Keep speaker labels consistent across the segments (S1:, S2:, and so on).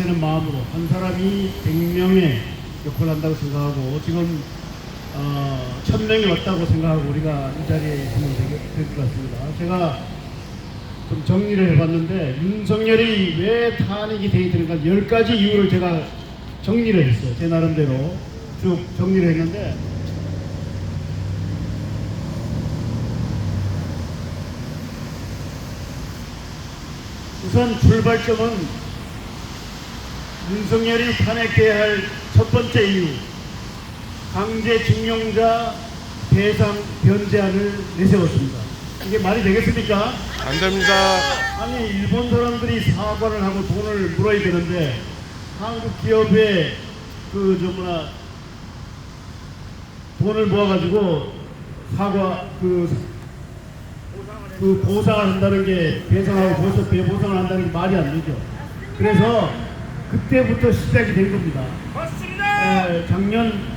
S1: 되는 마음으로 한 사람이 100명의 역할을 한다고 생각하고 지금 1000명이 왔다고 생각하고 우리가 이 자리에 있으면 될 것 같습니다. 제가 좀 정리를 해봤는데 윤석열이 왜 탄핵이 되게 되는가 10가지 이유를 제가 정리를 했어요. 제 나름대로 쭉 정리를 했는데 우선 출발점은 윤석열이 탄핵해야 할 첫 번째 이유 강제징용자 배상 변제안을 내세웠습니다. 이게 말이 되겠습니까?
S2: 안 됩니다.
S1: 아니 일본 사람들이 사과를 하고 돈을 물어야 되는데 한국 기업에 돈을 모아가지고 사과 보상을 한다는 게 배상하고 보상을 한다는 게 말이 안 되죠. 그래서 그때부터 시작이 된 겁니다. 맞습니다. 작년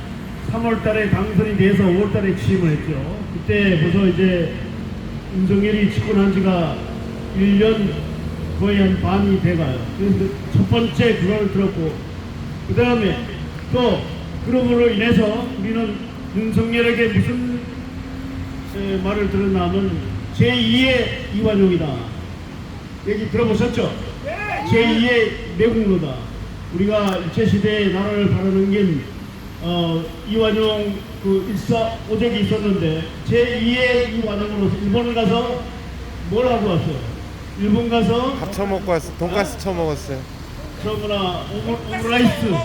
S1: 3월달에 당선이 돼서 5월달에 취임을 했죠. 그때 벌써 이제 윤석열이 집권한 지가 1년 거의 한 반이 돼가요. 그래서 첫 번째 그걸 들었고 그 다음에 또 그럼으로 인해서 우리는 윤석열에게 무슨 말을 들었나 하면 제2의 이완용이다. 얘기 들어보셨죠? 제2의 매국노다. 우리가 일제시대에 나라를 바라넘긴 이완용 오적이 있었는데 제2의 이완용으로서 일본을 가서 뭘 하고 왔어요? 일본 가서
S2: 밥 처먹고 왔어. 돈가스 처먹었어요.
S1: 그러거나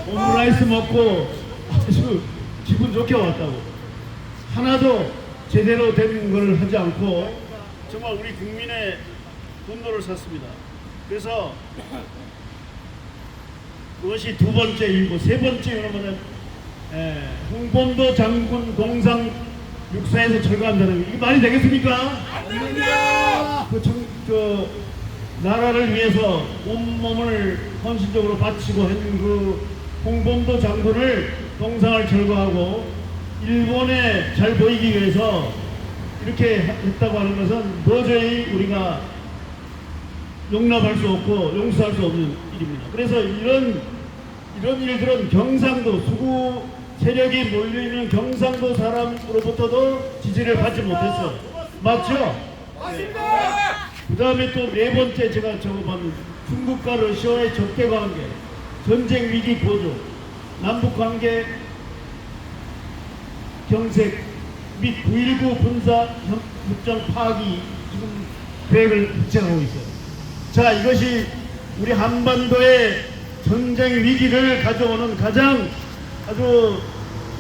S1: 오므라이스 먹고 아주 기분 좋게 왔다고. 하나도 제대로 된 걸 하지 않고 정말 우리 국민의 분노를 샀습니다. 그래서 그것이 두 번째 이유고 세 번째 이유는 홍범도 장군 공상 육사에서 철거한다는 게 이게 말이 되겠습니까? 아닙니다. 나라를 위해서 온몸을 헌신적으로 바치고 했는 그 홍범도 장군을 동상을 철거하고 일본에 잘 보이기 위해서 이렇게 했다고 하는 것은 도저히 우리가 용납할 수 없고 용서할 수 없는 일입니다. 그래서 이런 일들은 경상도 수구 세력이 몰려있는 경상도 사람으로부터도 지지를 받지 못했어요. 맞죠? 맞습니다. 그 다음에 또 네 번째 제가 적어봤는 중국과 러시아의 적대 관계, 전쟁 위기 고조, 남북 관계 경색 및 9.19 군사 협정 파기 지금 계획을 입증하고 있어요. 자, 이것이 우리 한반도의 전쟁 위기를 가져오는 가장 아주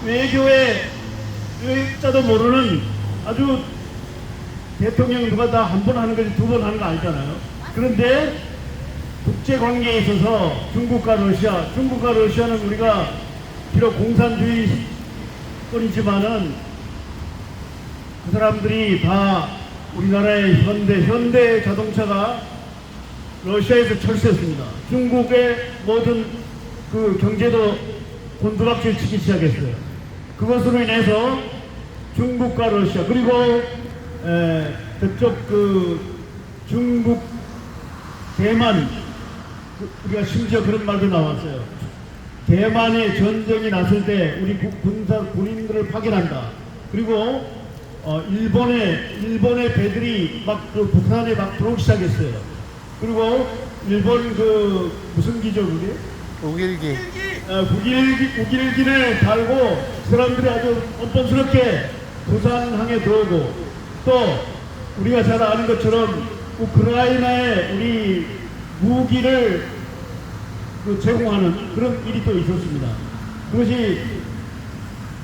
S1: 외교자도 모르는 아주 대통령 누가 다 한 번 하는 거지 두 번 하는 거 아니잖아요. 그런데 국제 관계에 있어서 중국과 러시아는 우리가 비록 공산주의권이지만은 그 사람들이 다 우리나라의 현대 자동차가 러시아에서 철수했습니다. 중국의 모든 그 경제도 곤두박질 치기 시작했어요. 그것으로 인해서 중국과 러시아 그리고 저쪽 중국 대만 우리가 심지어 그런 말도 나왔어요. 대만의 전쟁이 났을 때 우리 군인들을 파견한다. 그리고 일본의 배들이 막 북한에 막 들어오기 시작했어요. 그리고 일본 무슨 기죠 그게?
S2: 우길기.
S1: 우길기를 달고 사람들이 아주 뻔뻔스럽게 부산항에 들어오고 또 우리가 잘 아는 것처럼 우크라이나에 우리 무기를 제공하는 그런 일이 또 있었습니다. 그것이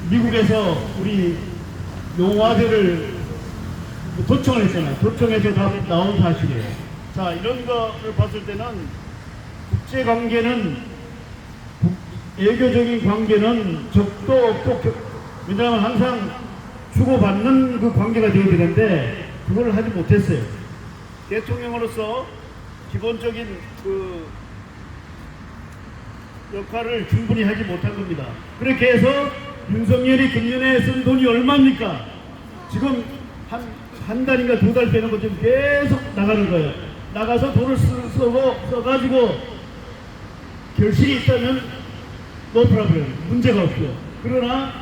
S1: 미국에서 우리 용화대를 도청을 했잖아요. 도청에서 다 나온 사실이에요. 자, 이런 거를 봤을 때는 국제관계는 외교적인 관계는 적도 없고 왜냐하면 항상 주고받는 그 관계가 되어야 되는데 그걸 하지 못했어요. 대통령으로서 기본적인 그 역할을 충분히 하지 못한 겁니다. 그렇게 해서 윤석열이 금년에 쓴 돈이 얼마입니까? 지금 한 달인가 두 달 되는 거 지금 계속 나가는 거예요. 나가서 돈을 써가지고 결실이 있다면 노 프로블em 문제가 없고요. 그러나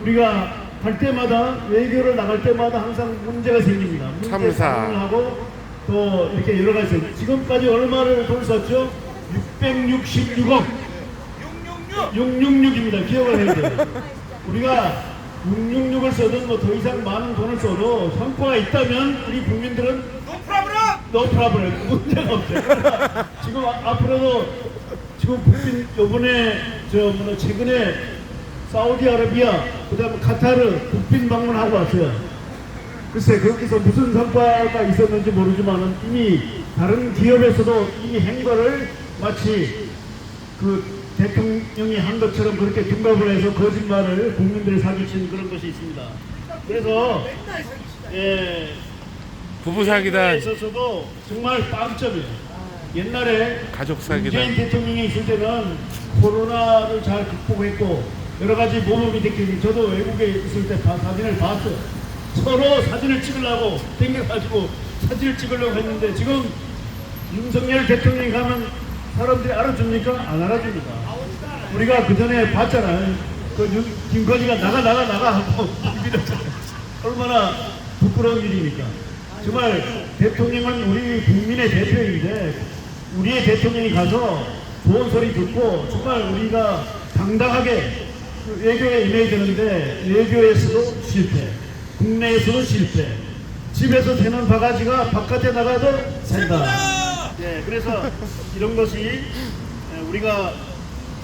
S1: 우리가 갈 때마다 외교를 나갈 때마다 항상 문제가 생깁니다. 문제
S2: 참사.
S1: 하고 또 이렇게 여러 가지 지금까지 얼마를 돈 썼죠? 666억 666입니다. 기억을 해야 돼요. 우리가 666을 써도 뭐 더 이상 많은 돈을 써도 성과가 있다면 우리 국민들은 노 프로블em 문제가 없어요. 그러나 지금 앞으로도 지금 국빈 요번에 최근에 사우디아라비아 그다음에 카타르 국빈 방문하고 왔어요. 글쎄 거기서 무슨 성과가 있었는지 모르지만은 이미 다른 기업에서도 이 행보를 마치 그 대통령이 한 것처럼 그렇게 둔갑을 해서 거짓말을 국민들을 사기치는 그런 것이 있습니다. 그래서
S2: 부부 사기단.
S1: 있어서도 정말 빵점이에요. 옛날에
S2: 가족 사기단.
S1: 문재인 대통령이 있을 때는 코로나를 잘 극복했고 여러 가지 모범이 됐기 저도 외국에 있을 때 사진을 봤어요. 서로 사진을 찍으려고 땡겨가지고 사진을 찍으려고 했는데 지금 윤석열 대통령이 가면 사람들이 알아줍니까? 안 알아줍니다. 우리가 그 전에 봤잖아요. 김건희가 나가 하고 얼마나 부끄러운 일입니까? 정말 대통령은 우리 국민의 대표인데 우리의 대통령이 가서 좋은 소리 듣고 정말 우리가 당당하게 외교에 임해야 되는데 외교에서도 실패, 국내에서도 실패, 집에서 새는 바가지가 바깥에 나가도 샌다. 예, 그래서 이런 것이 우리가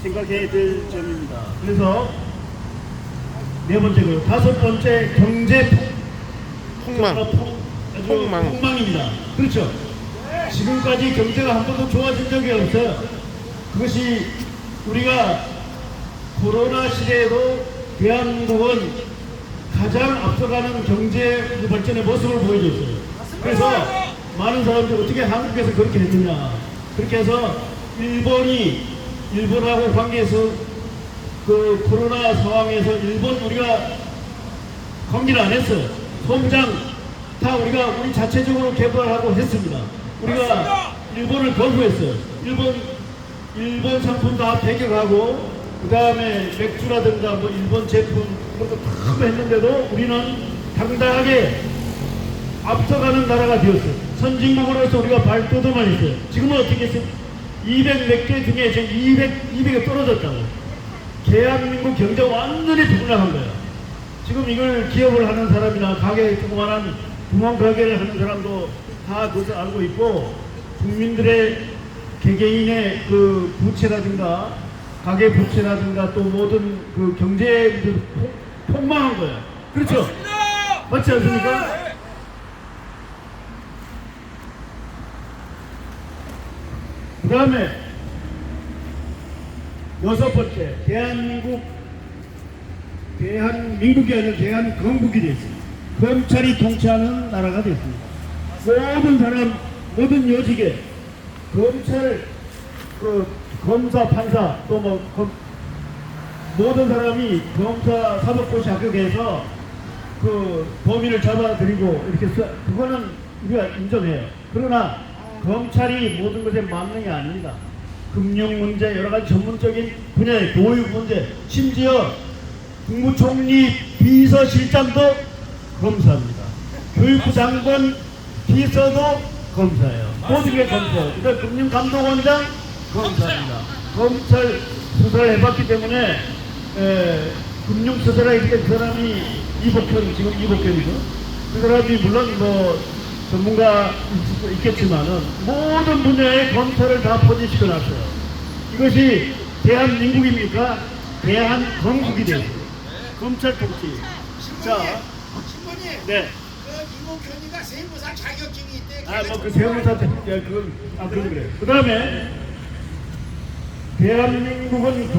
S1: 생각해야 될 점입니다. 그래서 네 번째로 다섯 번째 경제 폭망입니다. 그렇죠. 지금까지 경제가 한 번도 좋아진 적이 없어요. 그것이 우리가 코로나 시대에도 대한민국은 가장 앞서가는 경제 발전의 모습을 보여줬어요. 그래서 많은 사람들이 어떻게 한국에서 그렇게 했느냐. 그렇게 해서 일본하고 관계에서 그 코로나 상황에서 일본 우리가 관계를 안 했어요. 소음장 다 우리 자체적으로 개발하고 했습니다. 우리가 일본을 거부했어요. 일본 상품 다 배격하고 그 다음에 맥주라든가 뭐 일본 제품 그런 거 다 했는데도 우리는 당당하게 앞서가는 나라가 되었어요. 선진국으로서 우리가 발돋움만 했어요. 지금은 어떻게 했어요? 200 몇 개 중에 지금 200에 떨어졌다고. 대한민국 경제가 완전히 부진한 거예요. 지금 이걸 기업을 하는 사람이나 가게 조그만한 구멍 가게를 하는 사람도 다 그것을 알고 있고 국민들의 개개인의 그 부채라든가 가계 부채라든가 또 모든 그 경제 폭망한 거예요. 그렇죠? 맞지 않습니까? 그 다음에 여섯 번째 대한민국이 아니라 대한건국이 됐습니다. 검찰이 통치하는 나라가 됐습니다. 모든 사람, 모든 요직에 검찰, 검사, 판사, 또 모든 사람이 검사 사법고시 합격해서 그 범인을 잡아들이고 이렇게 그거는 우리가 인정해요. 그러나 검찰이 모든 것에 만능이 아닙니다. 금융 문제, 여러 가지 전문적인 분야의 교육 문제, 심지어 국무총리 비서실장도 검사입니다. 교육부 장관 비서도 검사예요. 모든 게 검사예요. 그러니까 금융감독원장 검사입니다. 검찰 수사를 해봤기 때문에 금융수사를 했기 때문에 그 사람이 지금 이복현이죠. 그 사람이 물론 뭐 전문가 있겠지만은 모든 분야의 검찰을 다 포진시켜 놨어요. 이것이 대한민국입니까? 대한건국이 됐어요. 검찰 통치. 자,
S3: 신부님,
S1: 네.
S3: 이복현이가 세무사 자격증이 있대.
S1: 그 세무사 그건 그래. 그 다음에 대한민국은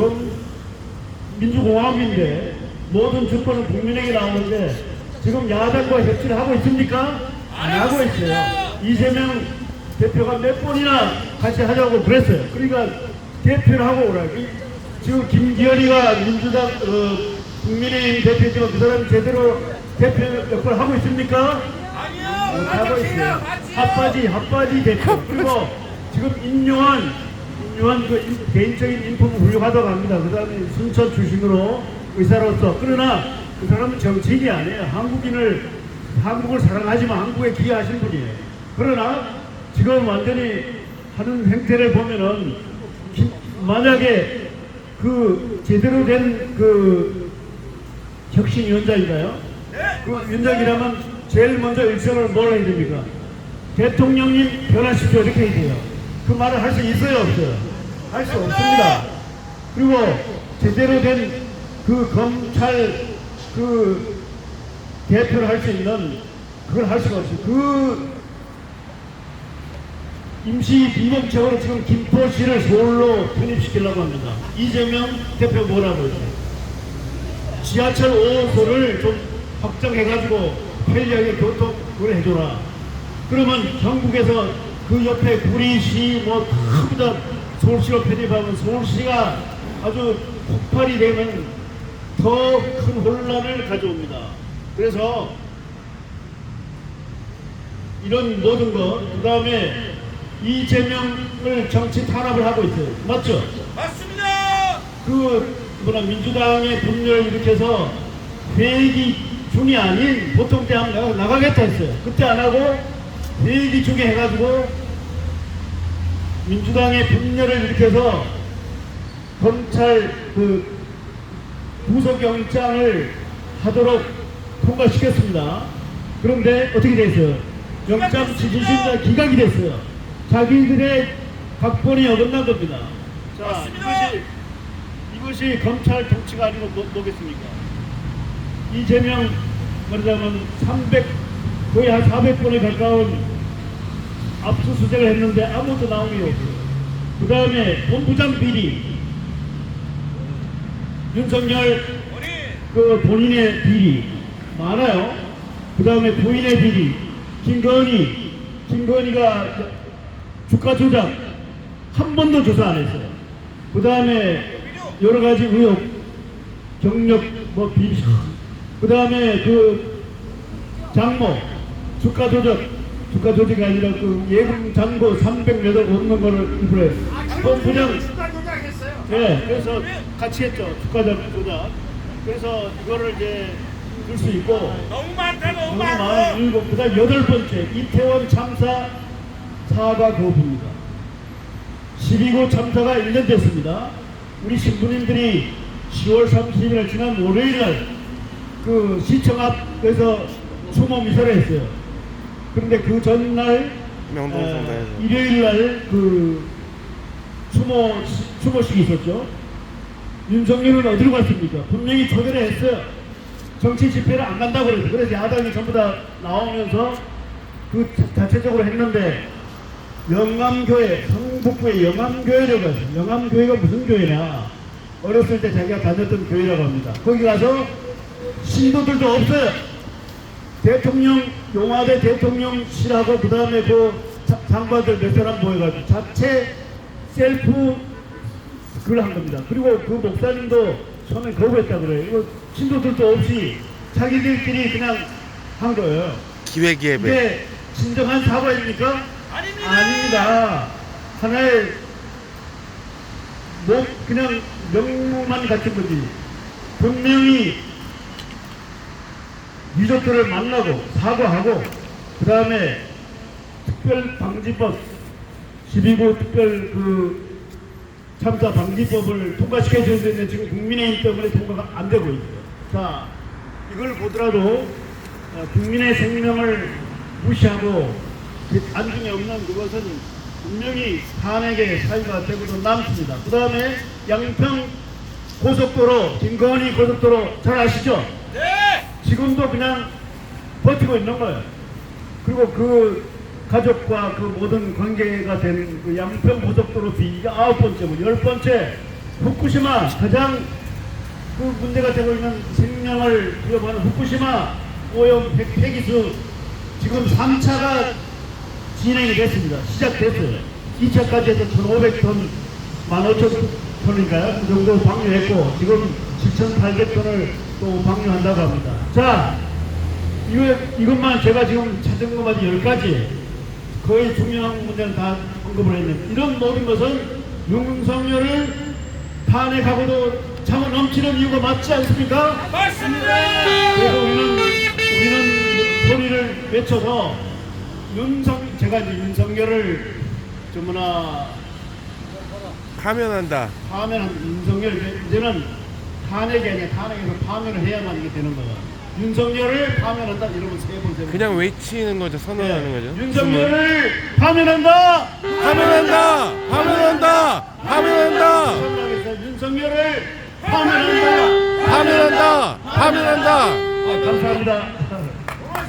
S1: 민주공화국인데 모든 주권은 국민에게 나오는데 지금 야당과 협치를 하고 있습니까? 안 하고 있어요. 이재명 대표가 몇 번이나 같이 하자고 그랬어요. 그러니까 대표를 하고 오라고. 지금 김기현이가 민주당 국민의힘 대표지만 그 사람이 제대로 대표 역할을 하고 있습니까? 아니요. 하고 있어요. 핫바지 대표. 그리고 지금 임용한 훌륭한 개인적인 인품은 훌륭하다고 합니다. 그 다음에 순천 출신으로 의사로서. 그러나 그 사람은 정치인이 아니에요. 한국을 사랑하지만 한국에 기여하신 분이에요. 그러나 지금 완전히 하는 행태를 보면은 만약에 그 제대로 된 그 혁신위원장인가요? 그 위원장이라면 제일 먼저 일선을 뭘 해야 됩니까? 대통령님 변하십시오 이렇게 해야 돼요. 그 말을 할 수 있어요 없어요? 할 수 없습니다. 그리고 제대로 된 그 검찰 그 대표를 할 수 있는 그걸 할 수가 없어요. 그 임시 비공적으로 지금 김포시를 서울로 편입시키려고 합니다. 이재명 대표 뭐라고 했어요? 지하철 5호선을 좀 확장해가지고 편리하게 교통을 해줘라. 그러면 전국에서 그 옆에 구리시 뭐 전부 다 서울시로 편입하면 서울시가 아주 폭발이 되면 더 큰 혼란을 가져옵니다. 그래서 이런 모든 것, 그 다음에 이재명을 정치 탄압을 하고 있어요. 맞죠?
S3: 맞습니다.
S1: 민주당의 분열을 일으켜서 회기 중이 아닌 보통 때 한번 나가겠다 했어요. 그때 안 하고 회기 중에 해가지고 민주당의 분열을 일으켜서 검찰 구속영장을 하도록 통과시켰습니다. 그런데 어떻게 됐어요? 영장 취소심사 기각이 됐어요. 자기들의 각본이 어긋난 겁니다. 자, 이것이 검찰 정치가 아니고 뭐겠습니까? 이재명 말하자면 거의 한 400번에 가까운 압수수색을 했는데 아무것도 나온 게 없어요. 그 다음에 본부장 비리, 윤석열 본인의 비리 많아요. 그 다음에 부인의 비리, 김건희가 주가 조작 한 번도 조사 안 했어요. 그 다음에 여러 가지 의혹, 경력 비리, 그 다음에 장모 주가 조작이 아니라 예금 잔고 300몇 억 없는 거를 일부러 본부장 네, 그래서 같이 했죠. 주가 조작. 그래서 이거를 이제 들 수 있고
S3: 너무 많다.
S1: 너무 많은 일곱. 그 다음 8번째 이태원 참사 사과 거부입니다. 12구 참사가 1년 됐습니다. 우리 신부님들이 10월 30일 지난 월요일날 시청 앞에서 추모 미사를 했어요. 그런데 그 전날 일요일날 추모식이 있었죠. 윤석열은 어디로 갔습니까? 분명히 초대를 했어요. 정치 집회를 안 간다고 그랬어요. 그래서 야당이 전부 다 나오면서 자체적으로 했는데 영암교회, 성북구의 영암교회라고 갔어요. 영암교회가 무슨 교회냐? 어렸을 때 자기가 다녔던 교회라고 합니다. 거기 가서 신도들도 없어요. 용화대 대통령실하고 그 다음에 장관들 몇 사람 모여가지고 자체 셀프 그걸 한 겁니다. 그리고 그 목사님도 처음에 거부했다 그래요. 이거 신도들도 없이 자기들끼리 그냥 한 거예요.
S2: 기획예배.
S1: 이게 진정한 사과입니까? 아닙니다. 하나의 그냥 명무만 갖춘 거지. 분명히 유족들을 만나고 사과하고 그 다음에 특별방지법 12구 특별 참사 방지법을 통과시켜줘야 되는데 지금 국민의힘 때문에 통과가 안 되고 있어요. 자, 이걸 보더라도 국민의 생명을 무시하고 안중에 없는 그것은 분명히 탄핵의 사유가 되고도 남습니다. 그 다음에 양평 고속도로, 김건희 고속도로 잘 아시죠?
S3: 네.
S1: 지금도 그냥 버티고 있는 거예요. 그리고 가족과 모든 관계가 된 양평 고속도로 비리가 9번째고 10번째 후쿠시마 가장 문제가 되고 있는 생명을 위협하는 후쿠시마 오염 폐기수 지금 3차가 진행이 됐습니다. 시작됐어요. 2차까지 해서 1,500톤, 15,000톤인가요? 그 정도 방류했고 지금 7,800톤을 또 방류한다고 합니다. 자, 이것만 제가 지금 찾은 것만 10가지 거의 중요한 문제는 다 언급을 했는데 이런 모든 것은 윤석열을 탄핵하고도 차고 넘치는 이유가 맞지 않습니까?
S3: 맞습니다.
S1: 그래서 우리는 소리를 외쳐서 제가 이제 윤석열을 전부나
S2: 파면한다.
S1: 윤석열 이제는 탄핵이 아니라 탄핵에서 파면을 해야만 이게 되는 거야. 윤석열을 파면한다 이러면 세 번.
S2: 그냥 외치는 거죠. 선언하는 거죠.
S1: 윤석열을 파면한다.
S2: 파면한다. 파면한다. 파면한다.
S1: 윤석열을 파면한다.
S2: 파면한다. 파면한다.
S1: 감사합니다.